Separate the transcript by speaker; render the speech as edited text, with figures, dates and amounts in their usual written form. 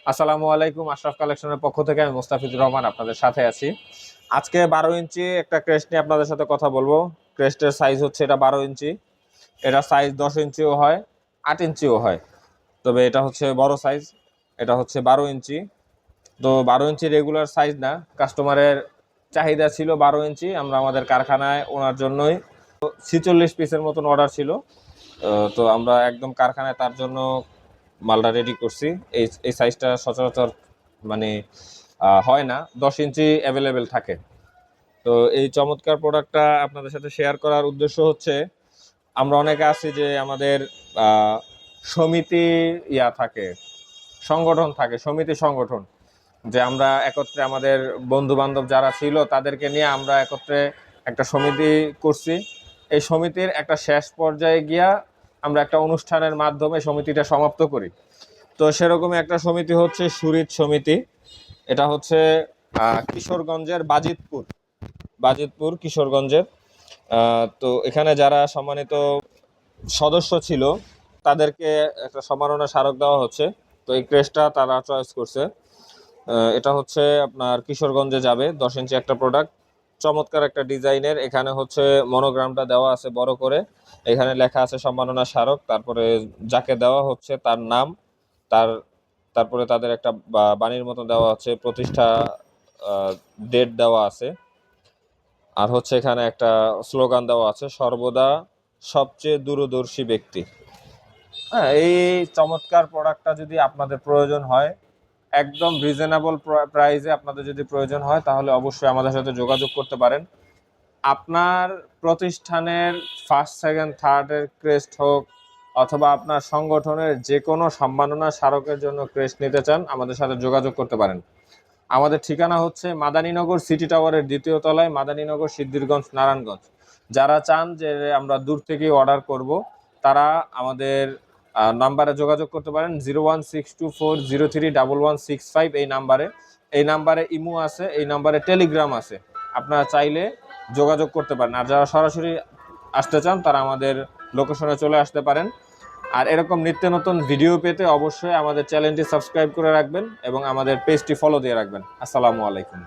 Speaker 1: আসসালামু আলাইকুম। আশরাফ কালেকশনের পক্ষ থেকে আমি মোস্তাফিজুর রহমান আপনাদের সাথে আছি। আজকে 12 ইঞ্চি একটা ক্রেস্ট নিয়ে আপনাদের সাথে কথা বলবো। ক্রেস্টের সাইজ হচ্ছে এটা 12 ইঞ্চি। এটা সাইজ 10 ইঞ্চিও হয়, 8 ইঞ্চিও হয়, তবে এটা হচ্ছে বড় সাইজ। এটা হচ্ছে 12 ইঞ্চি। তো 12 ইঞ্চি রেগুলার সাইজ না, কাস্টমারের চাহিদা ছিল 12 ইঞ্চি। আমরা আমাদের কারখানায় ওনার জন্যই 46 পিসের মতন অর্ডার ছিল। তো আমরা একদম কারখানায় তার জন্য মালটা রেডি করছি। এই সাইজটা সচরাচর মানে হয় না, 10 ইঞ্চি অ্যাভেলেবেল থাকে। তো এই চমৎকার প্রোডাক্টটা আপনাদের সাথে শেয়ার করার উদ্দেশ্য হচ্ছে, আমরা অনেকে আছি যে আমাদের সমিতি থাকে, সংগঠন থাকে, সমিতি সংগঠন, যে আমরা একত্রে আমাদের বন্ধু বান্ধব যারা ছিল তাদেরকে নিয়ে আমরা একত্রে একটা সমিতি করছি। এই সমিতির একটা শেষ পর্যায়ে গিয়া আমরা একটা অনুষ্ঠানের মাধ্যমে সমিতিটা সমাপ্ত করি। তো সেরকমই একটা সমিতি হচ্ছে সুরিত সমিতি। এটা হচ্ছে কিশোরগঞ্জের বাজিতপুর কিশোরগঞ্জের। তো এখানে যারা সম্মানিত সদস্য ছিল তাদেরকে একটা সম্মাননা স্মারক দেওয়া হচ্ছে। তো এই ক্রেস্টটা তারা চয়েস করছে। এটা হচ্ছে আপনার কিশোরগঞ্জে যাবে, 10 ইঞ্চি একটা প্রোডাক্ট, চমৎকার একটা ডিজাইনের। এখানে হচ্ছে মনোগ্রামটা দেওয়া আছে বড় করে, এখানে লেখা আছে সম্মাননা স্মারক, তারপরে যাকে দেওয়া হচ্ছে তার নাম, তার তারপরে তাদের একটা বাণীর মতো দেওয়া আছে, প্রতিষ্ঠা ডেট দেওয়া আছে। আর হচ্ছে এখানে একটা স্লোগান দেওয়া আছে, সর্বদা সবচেয়ে দূরদর্শী ব্যক্তি। হ্যাঁ, এই চমৎকার প্রোডাক্টটা যদি আপনাদের প্রয়োজন হয়, একদম রিজনেবল প্রাইসে আপনাদের যদি প্রয়োজন হয়, তাহলে অবশ্যই আমাদের সাথে যোগাযোগ করতে পারেন। আপনার প্রতিষ্ঠানের ফার্স্ট সেকেন্ড থার্ডের ক্রেস্ট হোক, অথবা আপনার সংগঠনের যে কোনো সম্মাননা স্মারকের জন্য ক্রেস্ট নিতে চান, আমাদের সাথে যোগাযোগ করতে পারেন। আমাদের ঠিকানা হচ্ছে মাদানীনগর সিটি টাওয়ারের 2য় তলায়, মাদানীনগর, সিদ্ধিরগঞ্জ, নারায়ণগঞ্জ। যারা চান যে আমরা দূর থেকে অর্ডার করব, তারা আমাদের নাম্বারে যোগাযোগ করতে পারেন, 01624031165। এই নাম্বারে ইমো আছে, এই নাম্বারে টেলিগ্রাম আছে। আপনারা চাইলে যোগাযোগ করতে পারেন। আর যারা সরাসরি আসতে চান, তারা আমাদের লোকেশনে চলে আসতে পারেন। আর এরকম নিত্য নতুন ভিডিও পেতে অবশ্যই আমাদের চ্যানেলটি সাবস্ক্রাইব করে রাখবেন এবং আমাদের পেজটি ফলো দিয়ে রাখবেন। আসসালামু আলাইকুম।